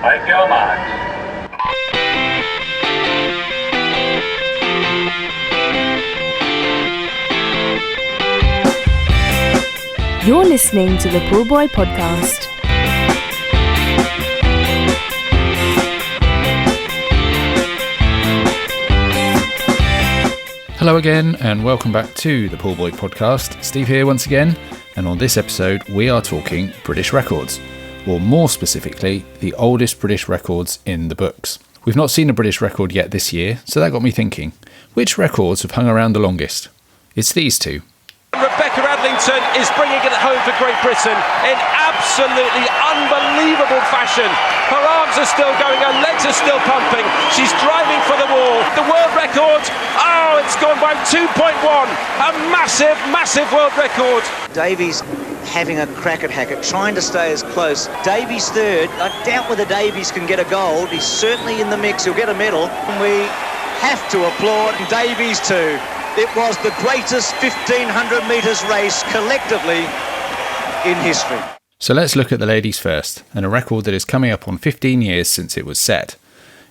Take your marks. You're listening to the Pool Boy Podcast. Hello again, and welcome back to the Pool Boy Podcast. Steve here once again, and on this episode we are talking British records, or more specifically, the oldest British records in the books. We've not seen a British record yet this year, so that got me thinking, which records have hung around the longest? It's these two. Rebecca Adlington is bringing it home for Great Britain in absolutely unbelievable fashion. Her arms are still going, her legs are still pumping. She's driving for the wall. The world record, it's gone by 2.1. A massive, massive world record. Davies having a crack at Hackett, trying to stay as close. Davies third. I doubt whether Davies can get a gold. He's certainly in the mix. He'll get a medal. And we have to applaud Davies too. It was the greatest 1,500 metres race collectively in history. So let's look at the ladies first, and a record that is coming up on 15 years since it was set.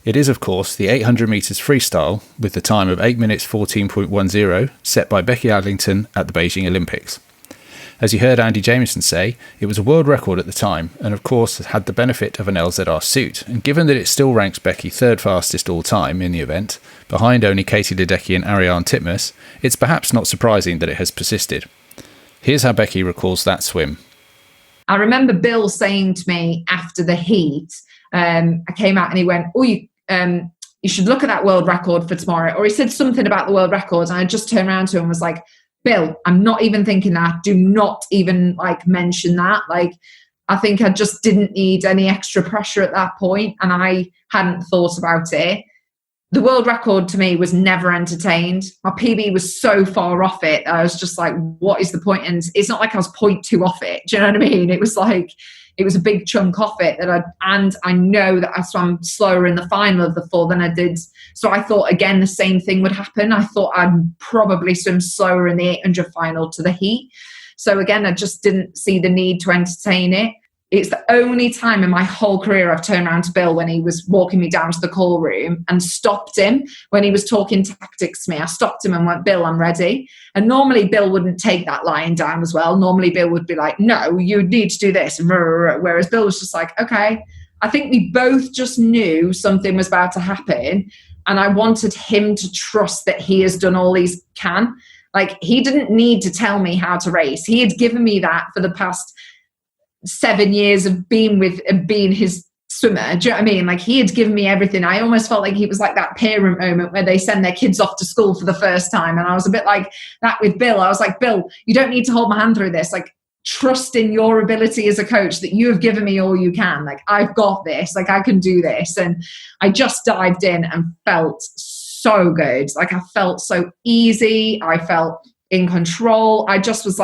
It is, of course, the 800 metres freestyle, with the time of 8 minutes 14.10, set by Becky Adlington at the Beijing Olympics. As you heard Andy Jamieson say, it was a world record at the time, and of course had the benefit of an LZR suit, and given that it still ranks Becky third fastest all time in the event, behind only Katie Ledecky and Ariarne Titmus, it's perhaps not surprising that it has persisted. Here's how Becky recalls that swim. I remember Bill saying to me after the heat, I came out and he went, you should look at that world record for tomorrow. Or he said something about the world record, and I just turned around to him and was like, Bill, I'm not even thinking that. Do not even mention that. I think I just didn't need any extra pressure at that point, and I hadn't thought about it. The world record to me was never entertained. My PB was so far off it. I was just like, what is the point? And it's not like I was 0.2 off it. Do you know what I mean? It was a big chunk off it and I know that I swam slower in the final of the 4 than I did. So I thought, again, the same thing would happen. I thought I'd probably swim slower in the 800 final to the heat. So again, I just didn't see the need to entertain it. It's the only time in my whole career I've turned around to Bill when he was walking me down to the call room and stopped him when he was talking tactics to me. I stopped him and went, Bill, I'm ready. And normally Bill wouldn't take that lying down as well. Normally Bill would be like, no, you need to do this. Whereas Bill was just like, okay. I think we both just knew something was about to happen. And I wanted him to trust that he has done all he can. He didn't need to tell me how to race. He had given me that for the past 7 years of being his swimmer. Do you know what I mean? He had given me everything. I almost felt like he was like that parent moment where they send their kids off to school for the first time. And I was a bit like that with Bill. I was like, Bill, you don't need to hold my hand through this. Trust in your ability as a coach that you have given me all you can. I've got this. I can do this. And I just dived in and felt so good. I felt so easy. I felt in control. I just was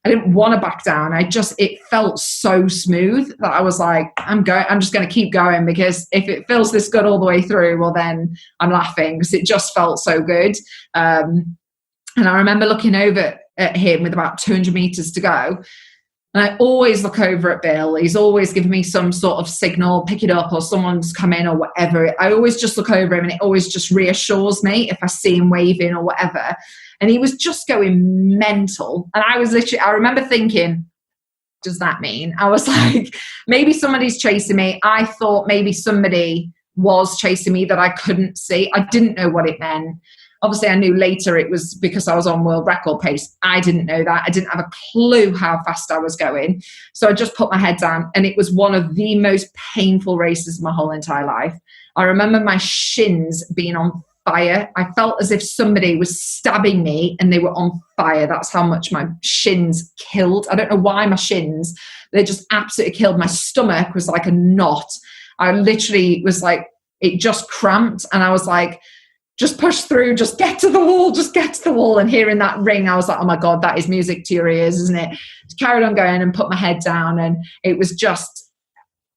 I didn't want to back down. It felt so smooth that I was like, I'm just going to keep going, because if it feels this good all the way through, well, then I'm laughing, because it just felt so good. And I remember looking over at him with about 200 meters to go. And I always look over at Bill. He's always giving me some sort of signal, pick it up, or someone's come in or whatever. I always just look over him, and it always just reassures me if I see him waving or whatever. And he was just going mental. And I remember thinking, does that mean? I was like, maybe somebody's chasing me. I thought maybe somebody was chasing me that I couldn't see. I didn't know what it meant. Obviously, I knew later it was because I was on world record pace. I didn't know that. I didn't have a clue how fast I was going. So I just put my head down, and it was one of the most painful races of my whole entire life. I remember my shins being on fire. I felt as if somebody was stabbing me and they were on fire. That's how much my shins killed. I don't know why my shins, they just absolutely killed. My stomach was like a knot. I literally was like, it just cramped, and I was like, just push through, just get to the wall, just get to the wall. And hearing that ring, I was like, oh my God, that is music to your ears, isn't it? Just carried on going and put my head down. And it was just,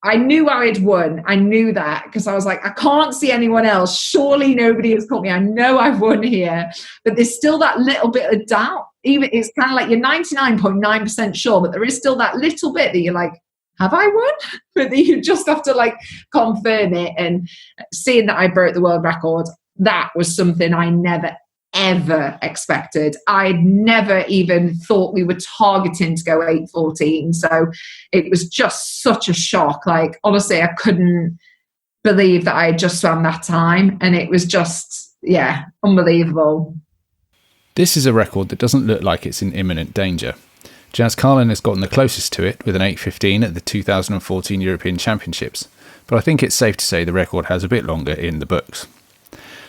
I knew I had won. I knew that, because I was like, I can't see anyone else. Surely nobody has caught me. I know I've won here. But there's still that little bit of doubt. Even it's kind of like you're 99.9% sure, but there is still that little bit that you're like, have I won? But you just have to like confirm it. And seeing that I broke the world record, that was something I never ever expected. I'd never even thought we were targeting to go 8:14. So it was just such a shock. Like, honestly, I couldn't believe that I had just swam that time. And it was just, yeah, unbelievable. This is a record that doesn't look like it's in imminent danger. Jazz Carlin has gotten the closest to it with an 8:15 at the 2014 European Championships, but I think it's safe to say the record has a bit longer in the books.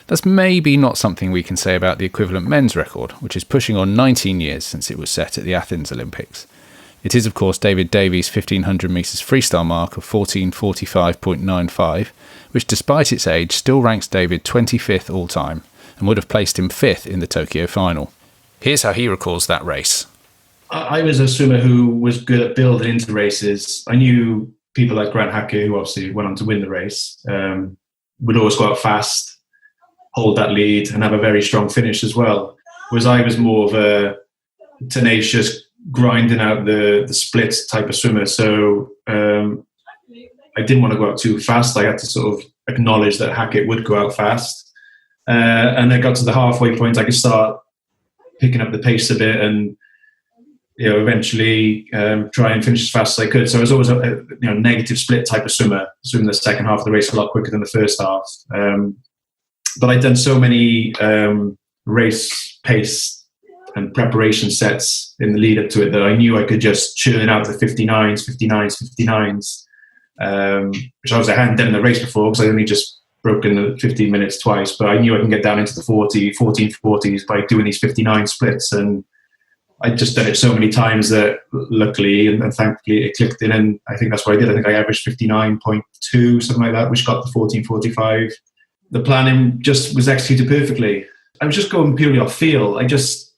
That's maybe not something we can say about the equivalent men's record, which is pushing on 19 years since it was set at the Athens Olympics. It is, of course, David Davies' 1500 metres freestyle mark of 14:45.95, which despite its age still ranks David 25th all time and would have placed him 5th in the Tokyo final. Here's how he recalls that race. I was a swimmer who was good at building into races. I knew people like Grant Hackett, who obviously went on to win the race, would always go out fast, hold that lead, and have a very strong finish as well. Whereas I was more of a tenacious, grinding out the splits type of swimmer. So I didn't want to go out too fast. I had to sort of acknowledge that Hackett would go out fast. And I got to the halfway point, I could start picking up the pace a bit and eventually try and finish as fast as I could. So I was always a negative split type of swimmer, swimming the second half of the race a lot quicker than the first half. But I'd done so many race pace and preparation sets in the lead up to it that I knew I could just churn out the 59s, which I hadn't done in the race before because I only just broken the 15 minutes twice. But I knew I can get down into the 1440s by doing these 59 splits. And I'd just done it so many times that luckily and thankfully it clicked in, and I think that's what I did. I think I averaged 59.2, something like that, which got the 14:45. The planning just was executed perfectly. I was just going purely off feel. I just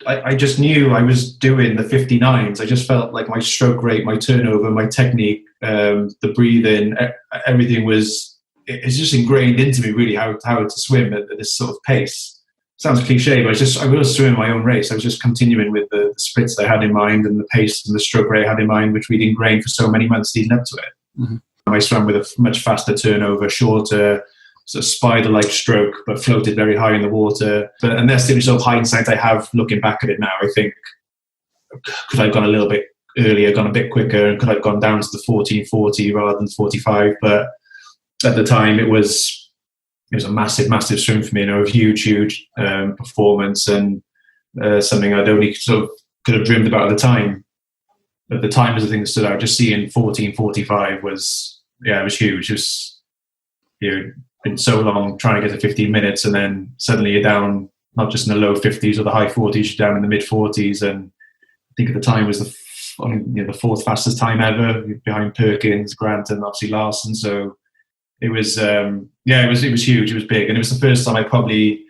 knew I was doing the 59s. I just felt like my stroke rate, my turnover, my technique, the breathing, everything it's just ingrained into me really how to swim at this sort of pace. Sounds cliche, but I was swimming my own race. I was just continuing with the splits I had in mind and the pace and the stroke rate I had in mind, which we'd ingrained for so many months leading up to it. Mm-hmm. I swam with a much faster turnover, shorter, sort of spider-like stroke, but floated very high in the water. And that's the only sort of hindsight I have looking back at it now. I think, could I have gone a little bit earlier, gone a bit quicker, and could I have gone down to the 14:40 rather than 45? But at the time, it was a massive, massive swim for me, a huge performance, and something I'd only sort of could have dreamed about at the time. At the time, was the thing that stood out. Just seeing 14:45 was huge. It was, been so long trying to get to 15 minutes, and then suddenly you're down not just in the low 50s or the high 40s, you're down in the mid 40s. And I think at the time was the fourth fastest time ever, behind Perkins, Grant, and obviously Larson. So it was it was huge. It was big, and it was the first time I probably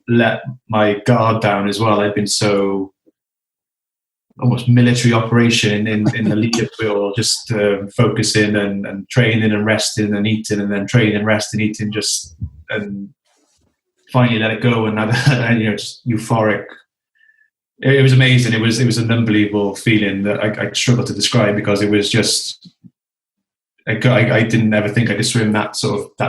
let my guard down as well. I'd been so almost military operation in the lead up to it all, just focusing and training and resting and eating, and then training, rest and eating, and finally let it go, and just euphoric. It was amazing. It was an unbelievable feeling that I struggle to describe, because it was just. I didn't ever think I could swim that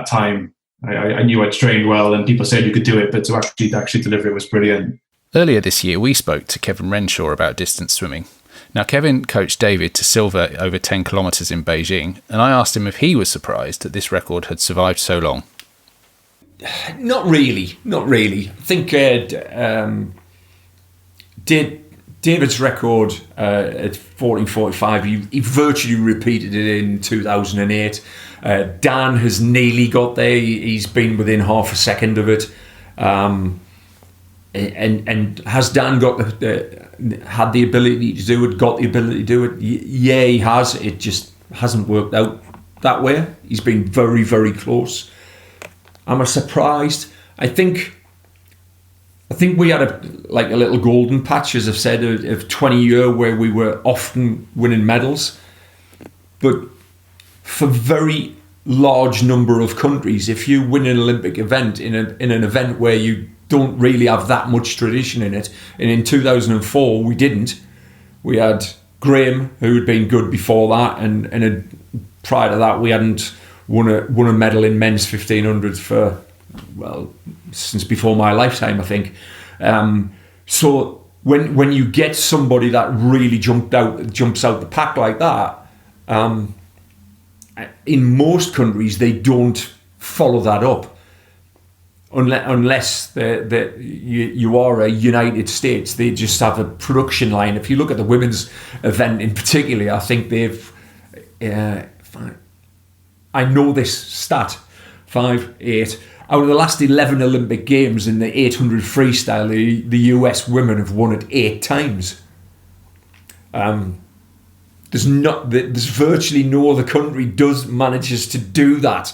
time. I knew I'd trained well, and people said you could do it, but to actually deliver it was brilliant. Earlier this year, we spoke to Kevin Renshaw about distance swimming. Now, Kevin coached David to silver over 10 kilometres in Beijing, and I asked him if he was surprised that this record had survived so long. Not really. I think David's record at 14:45, he virtually repeated it in 2008. Dan has nearly got there. He's been within half a second of it. And has Dan had the ability to do it, got the ability to do it? Yeah, he has. It just hasn't worked out that way. He's been very, very close. Am I surprised? I think we had a little golden patch, as I've said, of 20 year where we were often winning medals. But for very large number of countries, if you win an Olympic event in an event where you don't really have that much tradition in it, and in 2004 we didn't. We had Graham, who had been good before that, and prior to that, we hadn't won a medal in men's 1500s for, well, since before my lifetime, I think. So when you get somebody that really jumps out the pack like that, in most countries they don't follow that up, unless you are a United States. They just have a production line. If you look at the women's event in particular, I think they've I know this stat, 8 out of the last 11 Olympic Games in the 800 freestyle, the US women have won it 8 times. There's virtually no other country manages to do that.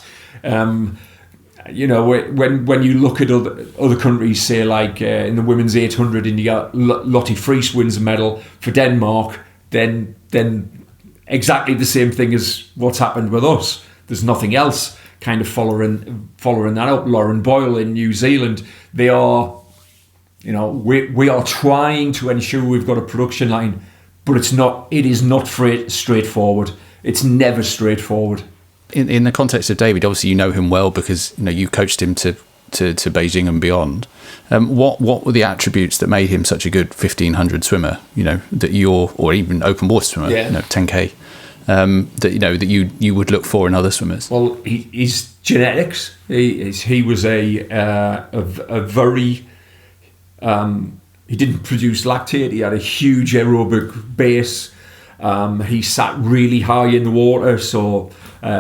You know, when you look at other countries, say like in the women's 800, and you got Lotte Friis wins a medal for Denmark, then exactly the same thing as what's happened with us. There's nothing else kind of following that up. Lauren Boyle in New Zealand, they are, you know, we are trying to ensure we've got a production line, but it is not straightforward. It's never straightforward. In the context of David, obviously you know him well because you coached him to Beijing and beyond. What were the attributes that made him such a good 1500 swimmer? Or even open water swimmer, 10K. That you would look for in other swimmers. Well, his genetics. He was a very. He didn't produce lactate. He had a huge aerobic base. He sat really high in the water, so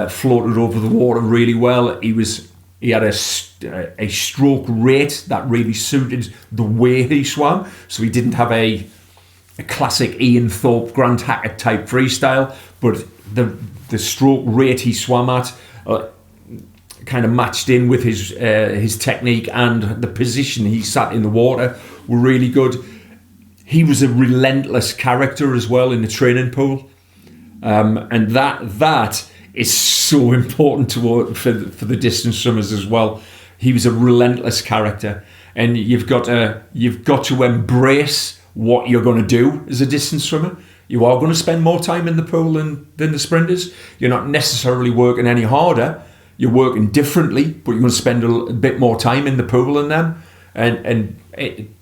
floated over the water really well. He had a stroke rate that really suited the way he swam. So he didn't have a classic Ian Thorpe, Grant Hackett type freestyle, but the stroke rate he swam at kind of matched in with his technique, and the position he sat in the water were really good. He was a relentless character as well in the training pool, and that is so important for the distance swimmers as well. He was a relentless character, and you've got to embrace what you're going to do as a distance swimmer. You are going to spend more time in the pool than the sprinters. You're not necessarily working any harder. You're working differently, but you're going to spend a bit more time in the pool than them. And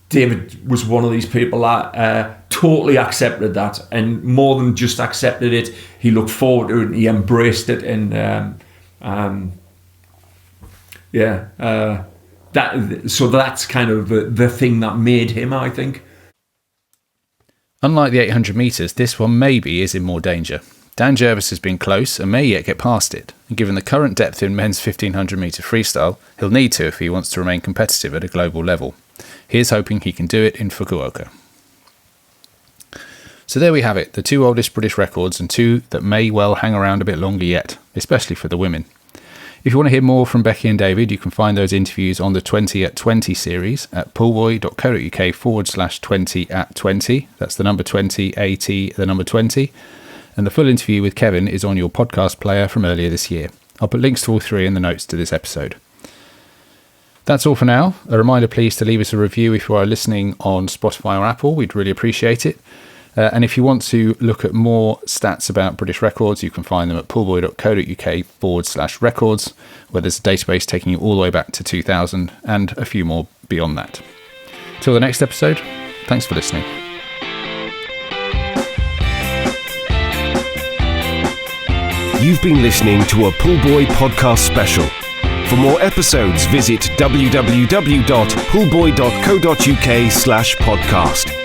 David was one of these people that totally accepted that, and more than just accepted it, he looked forward to it and he embraced it. And that's kind of the thing that made him, I think. Unlike the 800 metres, this one maybe is in more danger. Dan Jervis has been close and may yet get past it, and given the current depth in men's 1500 metre freestyle, he'll need to if he wants to remain competitive at a global level. Here's hoping he can do it in Fukuoka. So there we have it, the 2 oldest British records and 2 that may well hang around a bit longer yet, especially for the women. If you want to hear more from Becky and David, you can find those interviews on the 20 at 20 series at poolboy.co.uk/20 at 20. That's the number 20, AT, the number 20. And the full interview with Kevin is on your podcast player from earlier this year. I'll put links to all 3 in the notes to this episode. That's all for now. A reminder, please, to leave us a review if you are listening on Spotify or Apple. We'd really appreciate it. And if you want to look at more stats about British records, you can find them at poolboy.co.uk/records, where there's a database taking you all the way back to 2000 and a few more beyond that. Till the next episode, thanks for listening. You've been listening to a Poolboy podcast special. For more episodes, visit www.poolboy.co.uk/podcast.